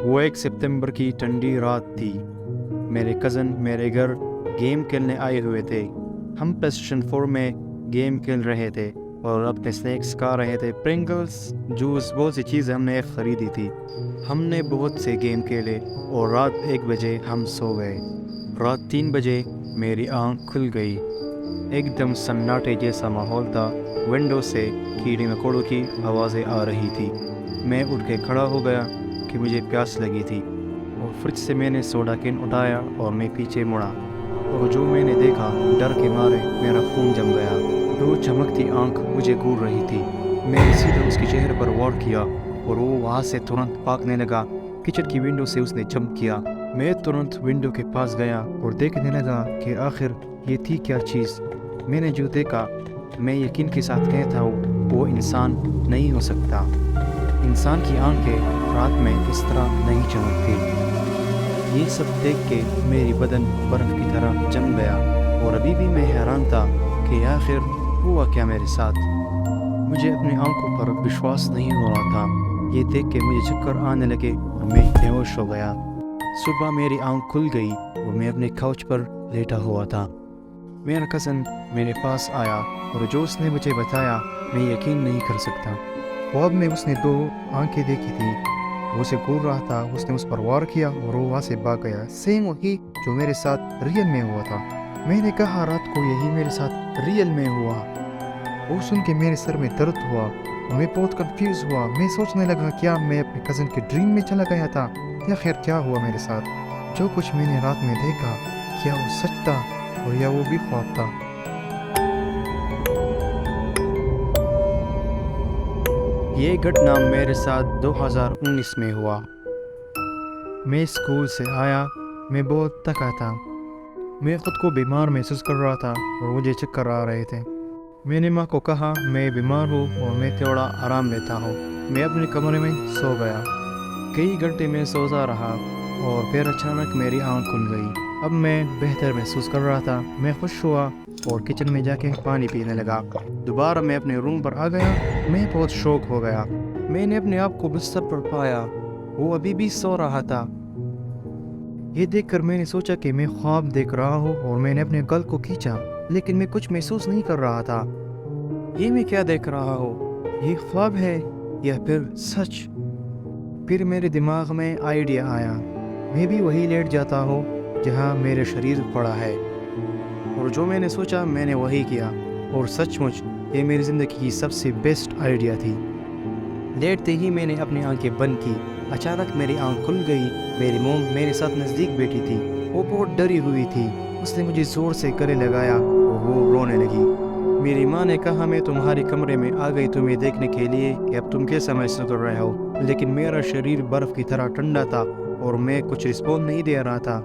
وہ 1 ستمبر کی ٹھنڈی رات تھی۔ میرے کزن میرے گھر گیم کھیلنے آئے ہوئے تھے۔ ہم پلے اسٹیشن 4 میں گیم کھیل رہے تھے اور اپنے اسنیکس کھا رہے تھے، پرنگلز، جوس، بہت سی چیزیں ہم نے خریدی تھی۔ ہم نے بہت سے گیم کھیلے اور رات 1 بجے ہم سو گئے۔ رات 3 بجے میری آنکھ کھل گئی۔ ایک دم سناٹے جیسا ماحول تھا، ونڈو سے کیڑے مکوڑوں کی آوازیں آ رہی تھی۔ میں اٹھ کے کھڑا ہو گیا کہ مجھے پیاس لگی تھی، اور فریج سے میں نے سوڈا کین اٹھایا اور میں پیچھے مڑا، اور جو میں نے دیکھا، ڈر کے مارے میرا خون جم گیا۔ دو چمکتی آنکھ مجھے گھور رہی تھی۔ میں نے سیدھا اس کے چہرے پر وار کیا اور وہ وہاں سے ترنت بھاگنے لگا۔ کچن کی ونڈو سے اس نے جمپ کیا۔ میں ترنت ونڈو کے پاس گیا اور دیکھنے لگا کہ آخر یہ تھی کیا چیز۔ میں نے جو دیکھا، میں یقین کے ساتھ کہتا ہوں، وہ انسان نہیں ہو سکتا۔ انسان کی آنکھیں رات میں اس طرح نہیں چمکتی۔ یہ سب دیکھ کے میری بدن برف کی طرح جم گیا، اور ابھی بھی میں حیران تھا کہ آخر ہوا کیا میرے ساتھ۔ مجھے اپنی آنکھوں پر وشواس نہیں ہو رہا تھا۔ یہ دیکھ کے مجھے چکر آنے لگے اور میں بے ہوش ہو گیا۔ صبح میری آنکھ کھل گئی اور میں اپنے کاؤچ پر لیٹا ہوا تھا۔ میرا کزن میرے پاس آیا اور جو اس نے مجھے بتایا، میں یقین نہیں کر سکتا۔ خواب میں اس نے 2 آنکھیں دیکھی تھی، وہ اسے گھور رہا تھا۔ اس نے اس پر وار کیا اور وہ وہاں سے بھاگ گیا، سیم وہی جو میرے ساتھ ریئل میں ہوا تھا۔ میں نے کہا رات کو یہی میرے ساتھ ریئل میں ہوا۔ وہ سن کے میرے سر میں درد ہوا اور میں بہت کنفیوز ہوا۔ میں سوچنے لگا کیا میں اپنے کزن کے ڈریم میں چلا گیا تھا یا خیر کیا ہوا میرے ساتھ۔ جو کچھ میں نے رات میں دیکھا، کیا وہ سچ تھا اور یا وہ بھی خواب تھا؟ یہ گھٹنا میرے ساتھ 2019 میں ہوا۔ میں اسکول سے آیا، میں بہت تھکا تھا۔ میں خود کو بیمار محسوس کر رہا تھا اور مجھے چکر آ رہے تھے۔ میں نے ماں کو کہا میں بیمار ہوں اور میں تھوڑا آرام لیتا ہوں۔ میں اپنے کمرے میں سو گیا۔ کئی گھنٹے میں سوتا رہا اور پھر اچانک میری آنکھ کھل گئی۔ اب میں بہتر محسوس کر رہا تھا۔ میں خوش ہوا اور کچن میں جا کے پانی پینے لگا۔ دوبارہ میں اپنے روم پر آ گیا۔ میں بہت شوق ہو گیا۔ میں نے اپنے آپ کو بستر پر پایا، وہ ابھی بھی سو رہا تھا۔ یہ دیکھ کر میں نے سوچا کہ میں خواب دیکھ رہا ہوں، اور میں نے اپنے گل کو کھینچا، لیکن میں کچھ محسوس نہیں کر رہا تھا۔ یہ میں کیا دیکھ رہا ہوں؟ یہ خواب ہے یا پھر سچ؟ پھر میرے دماغ میں آئیڈیا آیا، میں بھی وہی لیٹ جاتا ہوں جہاں میرے شریر پڑا ہے۔ اور جو میں نے سوچا میں نے وہی کیا، اور سچ مچ یہ میری زندگی کی سب سے بیسٹ آئیڈیا تھی۔ لیٹتے ہی میں نے اپنی آنکھیں بند کی۔ اچانک میری آنکھ کھل گئی۔ میری موم میرے ساتھ نزدیک بیٹھی تھی، وہ بہت ڈری ہوئی تھی۔ اس نے مجھے زور سے گلے لگایا اور وہ رونے لگی۔ میری ماں نے کہا میں تمہارے کمرے میں آ گئی تمہیں دیکھنے کے لیے کہ اب تم کیسا محسوس کر رہے ہو، لیکن میرا شریر برف کی طرح ٹھنڈا تھا اور میں کچھ رسپونس نہیں دے رہا تھا۔